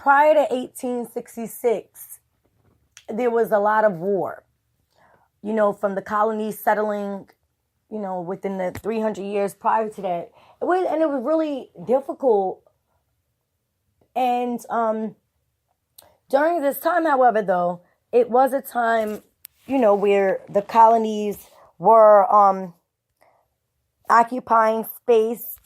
prior to 1866, there was a lot of war, from the colonies settling, within the 300 years prior to that. It was really difficult. And during this time, however, though, it was a time, where the colonies were occupying space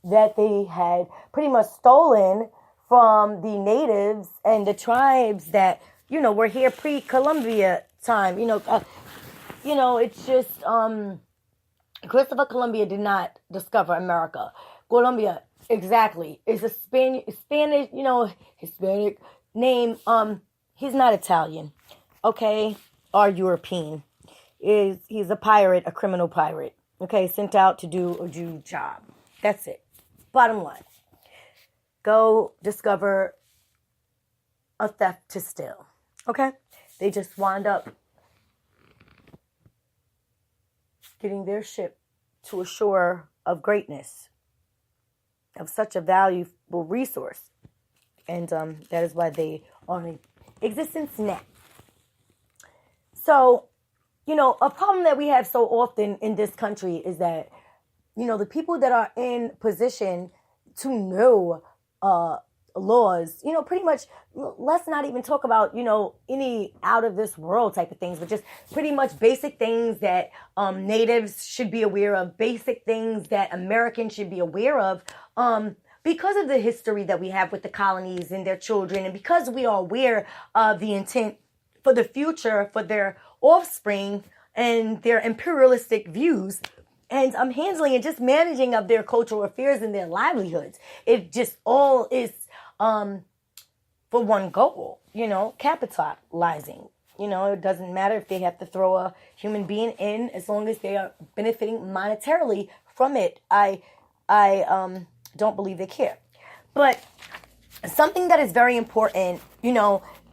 that they had pretty much stolen from the natives and the tribes that, were here pre-Columbia time. It's just Christopher Columbus did not discover America. Colombia, exactly, is a Spanish, Hispanic name. He's not Italian, okay, or European. He's a pirate, a criminal pirate, okay, sent out to do a Jew job. That's it. Bottom line. Go discover a theft to steal, okay? They just wind up getting their ship to a shore of greatness, of such a valuable resource. And that is why they are in existence now. So, a problem that we have so often in this country is that, the people that are in position to know laws, pretty much, let's not even talk about, any out of this world type of things, but just pretty much basic things that natives should be aware of, basic things that Americans should be aware of, because of the history that we have with the colonies and their children, and because we are aware of the intent for the future for their offspring and their imperialistic views. And handling and just managing of their cultural affairs and their livelihoods. It just all is for one goal, capitalizing. It doesn't matter if they have to throw a human being in, as long as they are benefiting monetarily from it. I don't believe they care. But something that is very important,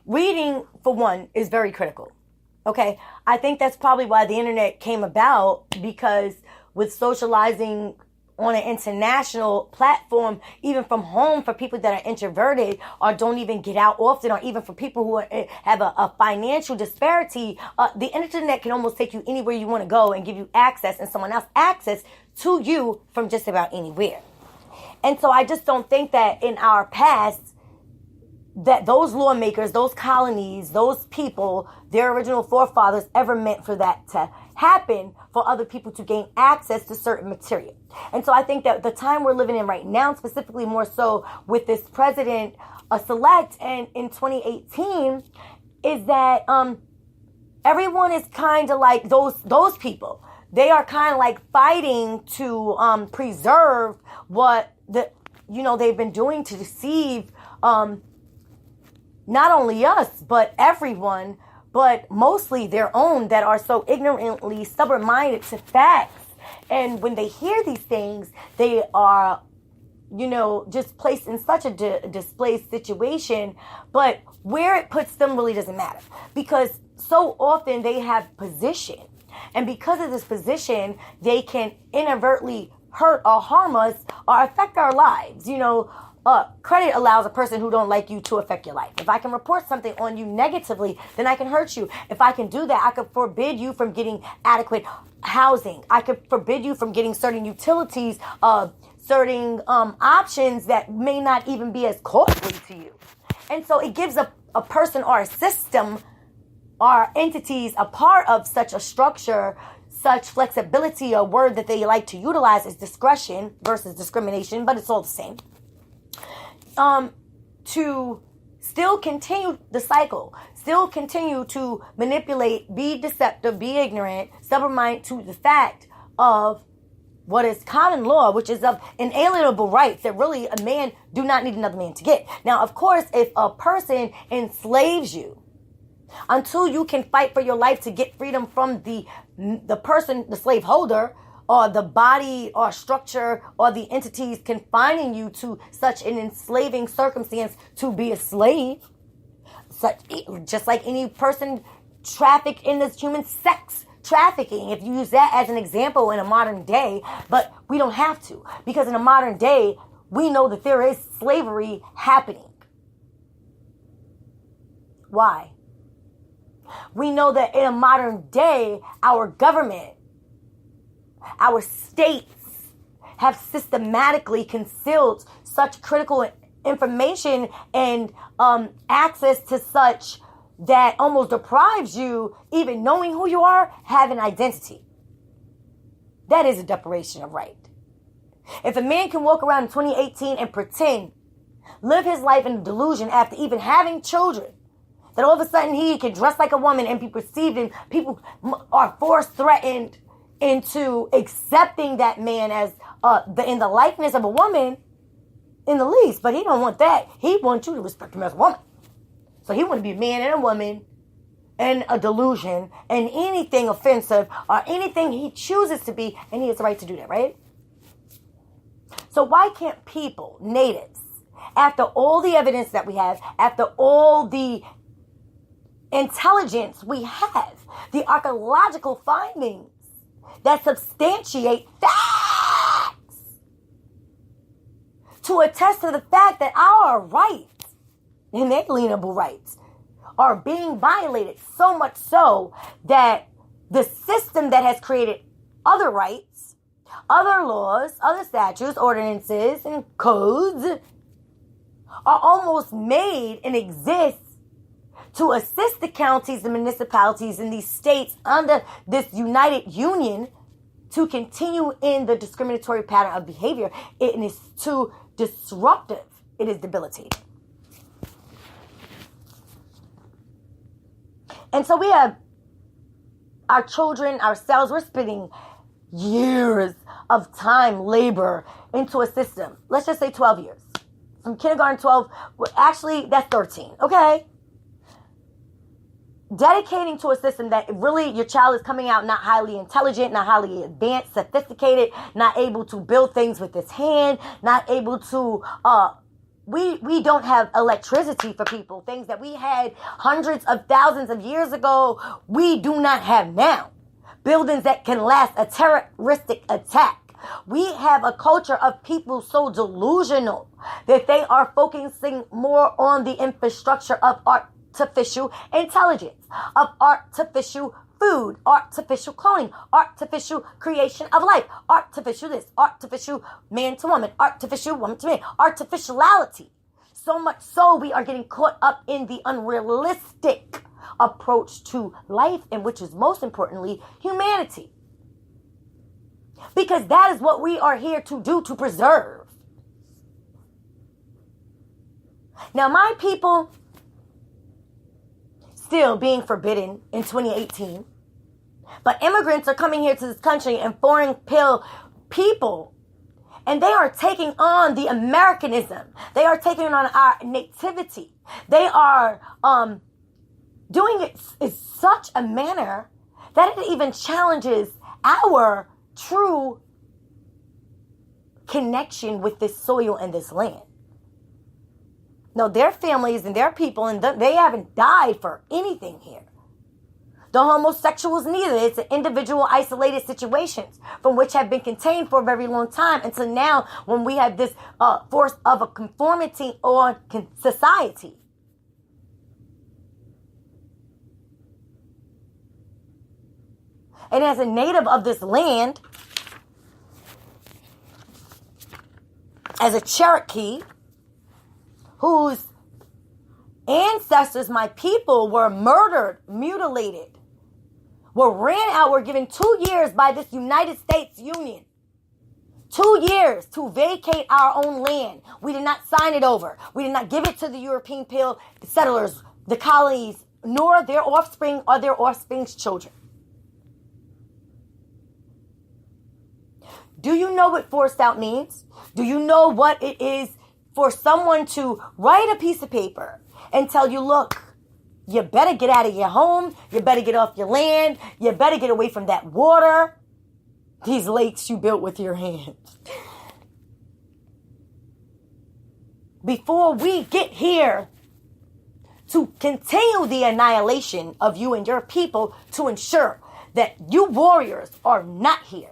reading, for one, is very critical. Okay? I think that's probably why the internet came about, because with socializing on an international platform, even from home, for people that are introverted or don't even get out often, or even for people who have a financial disparity, the internet can almost take you anywhere you want to go and give you access, and someone else access to you from just about anywhere. And so I just don't think that in our past, that those lawmakers, those colonies, those people, their original forefathers ever meant for that to happen, for other people to gain access to certain material. And so I think that the time we're living in right now, specifically more so with this president select and in 2018, is that everyone is kind of like those people. They are kind of like fighting to preserve what they've been doing to deceive not only us, but everyone, but mostly their own, that are so ignorantly stubborn-minded to facts. And when they hear these things, they are, just placed in such a displaced situation. But where it puts them really doesn't matter, because so often they have position. And because of this position, they can inadvertently hurt or harm us or affect our lives. Credit allows a person who don't like you to affect your life. If I can report something on you negatively, then I can hurt you. If I can do that, I could forbid you from getting adequate housing. I could forbid you from getting certain utilities, certain options that may not even be as costly to you. And so it gives a person or a system or entities a part of such a structure, such flexibility. A word that they like to utilize is discretion versus discrimination, but it's all the same. To still continue the cycle, still continue to manipulate, be deceptive, be ignorant, stubborn-minded to the fact of what is common law, which is of inalienable rights that really a man do not need another man to get. Now, of course, if a person enslaves you, until you can fight for your life to get freedom from the person, the slave holder, or the body or structure or the entities confining you to such an enslaving circumstance to be a slave, just like any person trafficked in this human sex trafficking, if you use that as an example in a modern day. But we don't have to, because in a modern day, we know that there is slavery happening. Why? We know that in a modern day, our government, our states have systematically concealed such critical information and access to such that almost deprives you, even knowing who you are, have an identity. That is a deprivation of right. If a man can walk around in 2018 and pretend, live his life in delusion after even having children, that all of a sudden he can dress like a woman and be perceived, and people are forced, threatened into accepting that man as in the likeness of a woman in the least. But he don't want that. He wants you to respect him as a woman. So he want to be a man and a woman and a delusion and anything offensive or anything he chooses to be, and he has the right to do that, right? So why can't people, natives, after all the evidence that we have, after all the intelligence we have, the archaeological findings that substantiate facts to attest to the fact that our rights, inalienable rights, are being violated, so much so that the system that has created other rights, other laws, other statutes, ordinances, and codes are almost made and exist to assist the counties, the municipalities, and these states under this united union to continue in the discriminatory pattern of behavior. It is too disruptive. It is debilitating. And so we have our children, ourselves, we're spending years of time, labor into a system. Let's just say 12 years. From kindergarten, 12, well, actually, that's 13, okay? Dedicating to a system that really your child is coming out not highly intelligent, not highly advanced, sophisticated, not able to build things with his hand, not able to, we don't have electricity for people. Things that we had hundreds of thousands of years ago, we do not have now. Buildings that can last a terroristic attack. We have a culture of people so delusional that they are focusing more on the infrastructure of artificial intelligence, of artificial food, artificial cloning, artificial creation of life, artificial this, artificial man to woman, artificial woman to man, artificiality. So much so we are getting caught up in the unrealistic approach to life, and which is most importantly, humanity. Because that is what we are here to do, to preserve. Now, my people still being forbidden in 2018, but immigrants are coming here to this country and foreign people, and they are taking on the Americanism. They are taking on our nativity. They are doing it in such a manner that it even challenges our true connection with this soil and this land. No, their families and their people, and they haven't died for anything here. The homosexuals neither. It's an individual isolated situations from which have been contained for a very long time until now when we have this force of a conformity on society. And as a native of this land, as a Cherokee, whose ancestors, my people, were murdered, mutilated, were ran out, were given 2 years by this United States Union. 2 years to vacate our own land. We did not sign it over. We did not give it to the European settlers, the colonies, nor their offspring or their offspring's children. Do you know what forced out means? Do you know what it is for someone to write a piece of paper and tell you, look, you better get out of your home, you better get off your land, you better get away from that water, these lakes you built with your hands. Before we get here to continue the annihilation of you and your people, to ensure that you warriors are not here,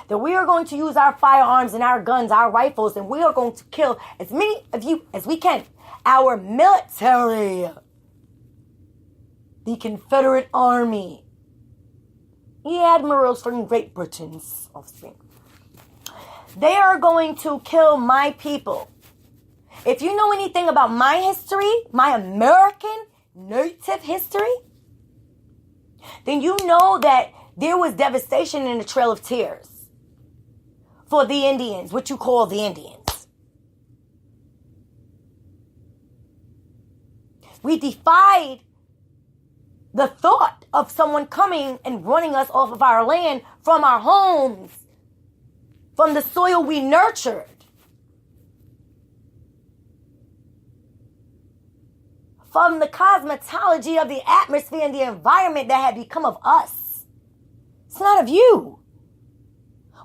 that we are going to use our firearms and our guns, our rifles, and we are going to kill as many of you as we can. Our military the Confederate Army, admirals from Great Britain's offspring. They are going to kill my people. If you know anything about my history, my American native history, then you know that there was devastation in the Trail of Tears for the Indians, what you call the Indians. We defied the thought of someone coming and running us off of our land, from our homes, from the soil we nurtured. From the cosmetology of the atmosphere and the environment that had become of us. It's not of you.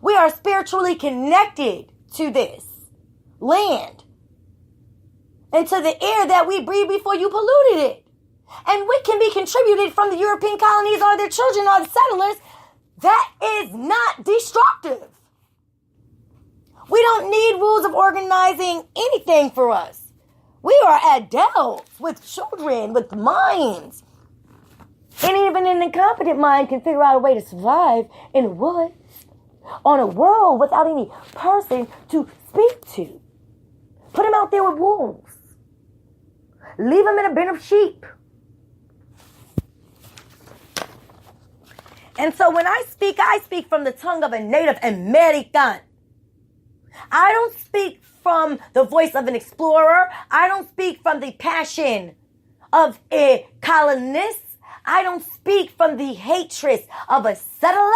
We are spiritually connected to this land and to the air that we breathed before you polluted it. And what can be contributed from the European colonies or their children or the settlers, that is not destructive. We don't need rules of organizing anything for us. We are adults with children, with minds. And even an incompetent mind can figure out a way to survive in the woods, on a world without any person to speak to. Put him out there with wolves. Leave him in a bin of sheep. And so when I speak from the tongue of a Native American. I don't speak from the voice of an explorer. I don't speak from the passion of a colonist. I don't speak from the hatred of a settler.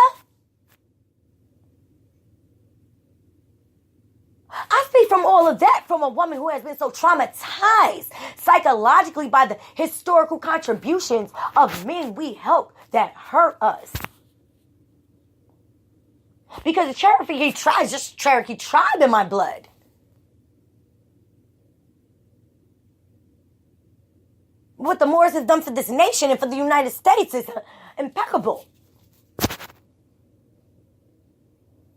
I speak from all of that from a woman who has been so traumatized psychologically by the historical contributions of men we helped that hurt us. Because the Cherokee tribe is just Cherokee tribe in my blood. What the Moors has done for this nation and for the United States is impeccable.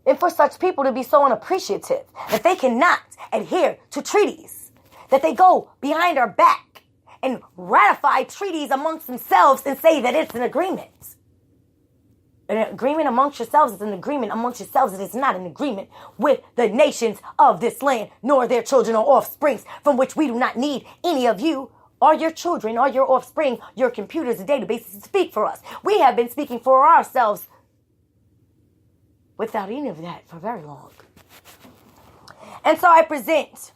And for such people to be so unappreciative that they cannot adhere to treaties, that they go behind our back and ratify treaties amongst themselves and say that it's an agreement. An agreement amongst yourselves is an agreement amongst yourselves. It is not an agreement with the nations of this land, nor their children or offsprings, from which we do not need any of you or your children or your offspring, your computers and databases to speak for us. We have been speaking for ourselves without any of that for very long. And so I present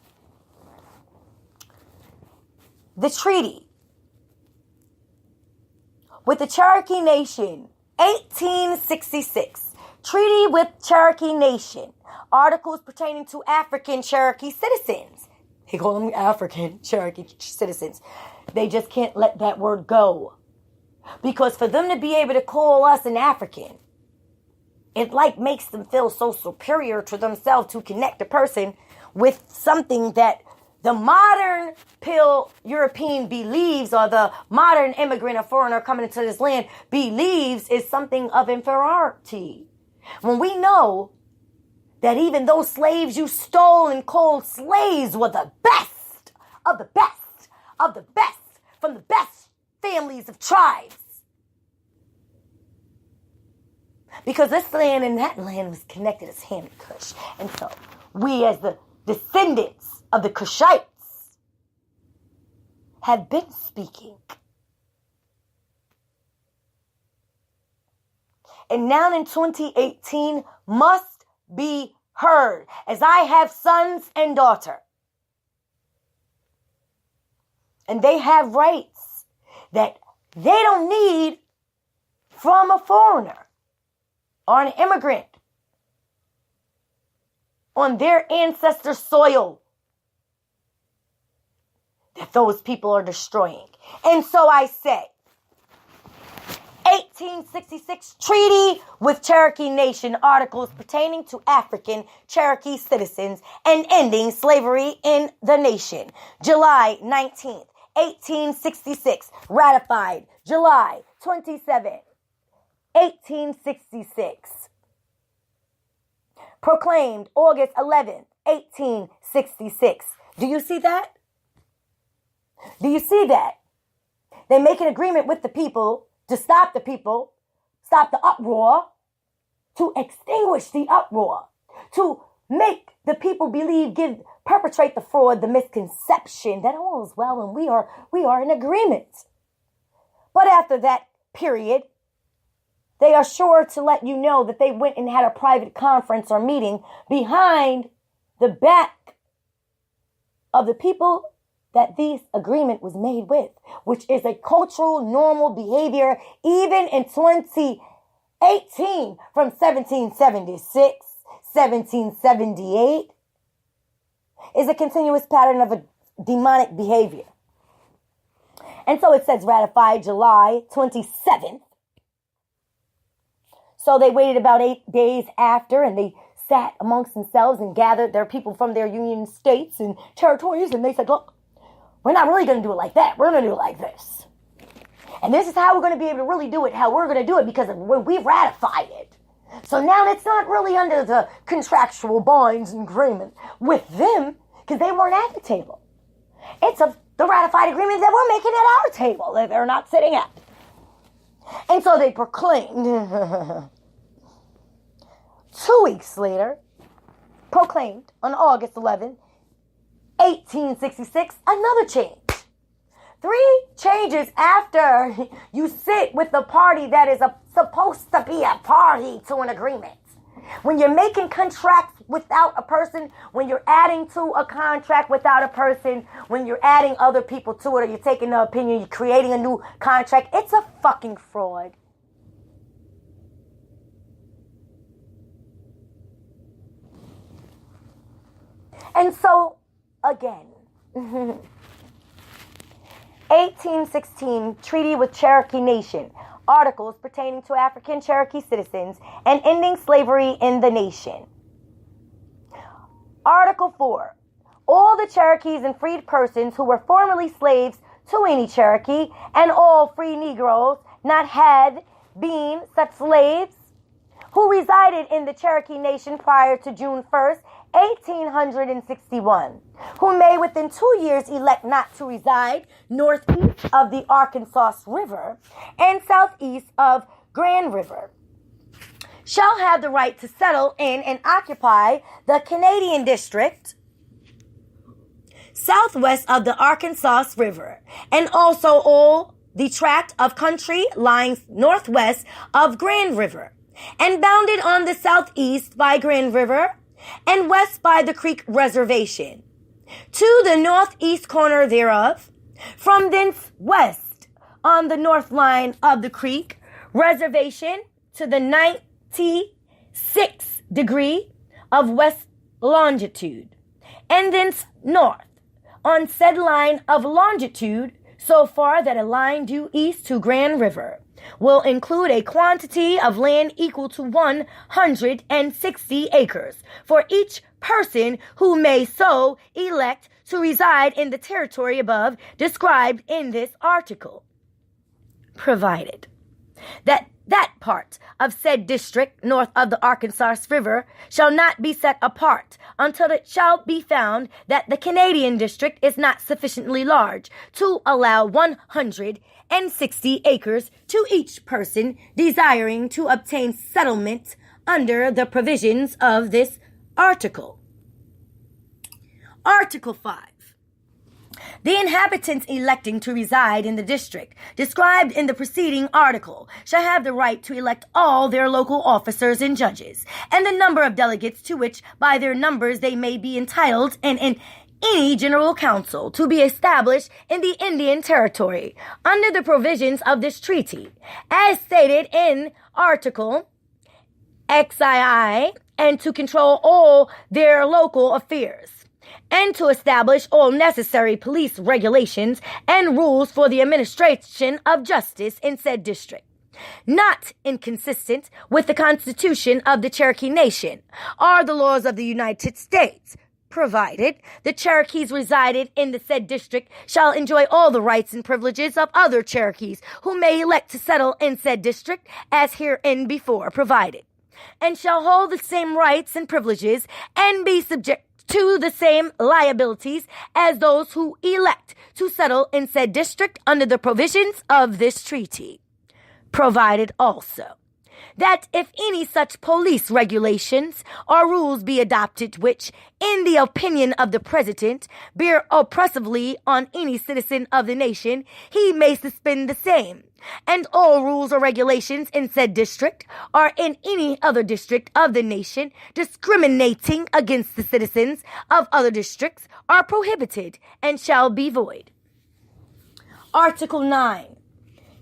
the treaty with the Cherokee Nation, 1866. Treaty with Cherokee Nation. Articles pertaining to African Cherokee citizens. They call them African Cherokee citizens. They just can't let that word go. Because for them to be able to call us an African, it makes them feel so superior to themselves to connect a person with something that the modern pill European believes, or the modern immigrant or foreigner coming into this land believes, is something of inferiority. When we know that even those slaves you stole and called slaves were the best of the best of the best from the best families of tribes. Because this land and that land was connected as Ham and Cush. And so we, as the descendants of the Cushites, have been speaking. And now in 2018 must be heard, as I have sons and daughters. And they have rights that they don't need from a foreigner or an immigrant on their ancestor soil that those people are destroying. And so I say, 1866 Treaty with Cherokee Nation, articles pertaining to African Cherokee citizens and ending slavery in the nation. July 19th, 1866, ratified July 27th, 1866. Proclaimed August 11th, 1866. Do you see that? Do you see that? They make an agreement with the people to stop the people, stop the uproar, to extinguish the uproar, to make the people believe, perpetrate the fraud, the misconception that all is well and we are in agreement. But after that period, they are sure to let you know that they went and had a private conference or meeting behind the back of the people that this agreement was made with, which is a cultural normal behavior even in 2018 from 1776, 1778 is a continuous pattern of a demonic behavior. And so it says ratified July 27th. So they waited about 8 days after, and they sat amongst themselves and gathered their people from their union states and territories, and they said, look, we're not really going to do it like that. We're going to do it like this. And this is how we're going to be able to really do it, how we're going to do it, because we've ratified it. So now it's not really under the contractual bonds and agreement with them, because they weren't at the table. It's the ratified agreement that we're making at our table that they're not sitting at. And so they proclaimed, 2 weeks later, proclaimed on August 11, 1866, another change. 3 changes after you sit with the party that is supposed to be a party to an agreement. When you're making contracts without a person, when you're adding to a contract without a person, when you're adding other people to it, or you're taking the opinion, you're creating a new contract, it's a fucking fraud. And so, again, 1816 Treaty with Cherokee Nation. Articles pertaining to African Cherokee citizens and ending slavery in the nation. Article 4. All the Cherokees and freed persons who were formerly slaves to any Cherokee and all free Negroes not had been such slaves who resided in the Cherokee Nation prior to June 1st, 1861, who may within 2 years elect not to reside northeast of the Arkansas River and southeast of Grand River, shall have the right to settle in and occupy the Canadian district southwest of the Arkansas River, and also all the tract of country lying northwest of Grand River, and bounded on the southeast by Grand River, and west by the Creek Reservation, to the northeast corner thereof, from thence west on the north line of the Creek Reservation to the 96th degree of west longitude, and thence north on said line of longitude so far that a line due east to Grand River will include a quantity of land equal to 160 acres for each person who may so elect to reside in the territory above described in this article, provided that part of said district north of the Arkansas River shall not be set apart until it shall be found that the Canadian district is not sufficiently large to allow 160 acres to each person desiring to obtain settlement under the provisions of this article. Article 5. The inhabitants electing to reside in the district described in the preceding article shall have the right to elect all their local officers and judges, and the number of delegates to which by their numbers they may be entitled, and in any general council to be established in the Indian Territory under the provisions of this treaty, as stated in Article XII, and to control all their local affairs, and to establish all necessary police regulations and rules for the administration of justice in said district, not inconsistent with the Constitution of the Cherokee Nation, are the laws of the United States, provided the Cherokees resided in the said district shall enjoy all the rights and privileges of other Cherokees who may elect to settle in said district as hereinbefore provided, and shall hold the same rights and privileges and be subject to the same liabilities as those who elect to settle in said district under the provisions of this treaty. Provided also that if any such police regulations or rules be adopted which, in the opinion of the President, bear oppressively on any citizen of the nation, he may suspend the same, and all rules or regulations in said district or in any other district of the nation discriminating against the citizens of other districts are prohibited and shall be void. Article 9.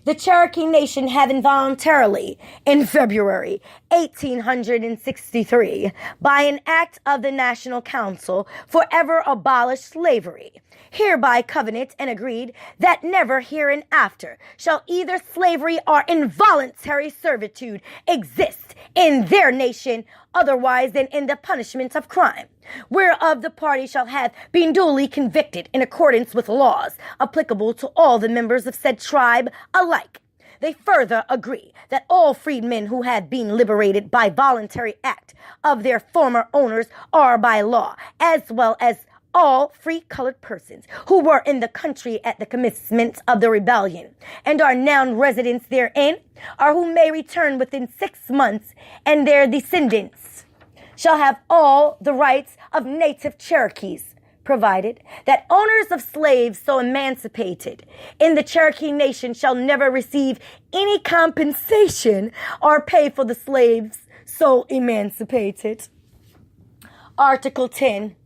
The Cherokee Nation having voluntarily, in February 1863, by an act of the National Council, forever abolished slavery, hereby covenant and agreed that never hereinafter shall either slavery or involuntary servitude exist in their nation otherwise than in the punishment of crime, whereof the party shall have been duly convicted in accordance with laws applicable to all the members of said tribe alike. They further agree that all freedmen who have been liberated by voluntary act of their former owners are by law, as well as all free colored persons who were in the country at the commencement of the rebellion and are now residents therein, or who may return within 6 months, and their descendants shall have all the rights of native Cherokees, provided that owners of slaves so emancipated in the Cherokee Nation shall never receive any compensation or pay for the slaves so emancipated. Article 10.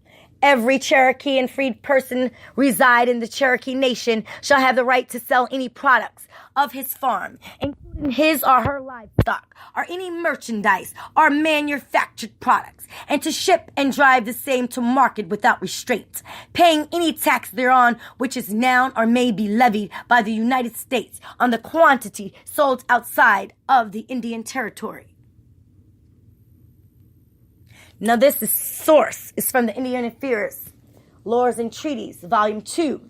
Every Cherokee and freed person reside in the Cherokee Nation shall have the right to sell any products of his farm, including his or her livestock, or any merchandise or manufactured products, and to ship and drive the same to market without restraint, paying any tax thereon which is now or may be levied by the United States on the quantity sold outside of the Indian Territory. Now this source is from the Indian Affairs, Laws and Treaties, Volume 2,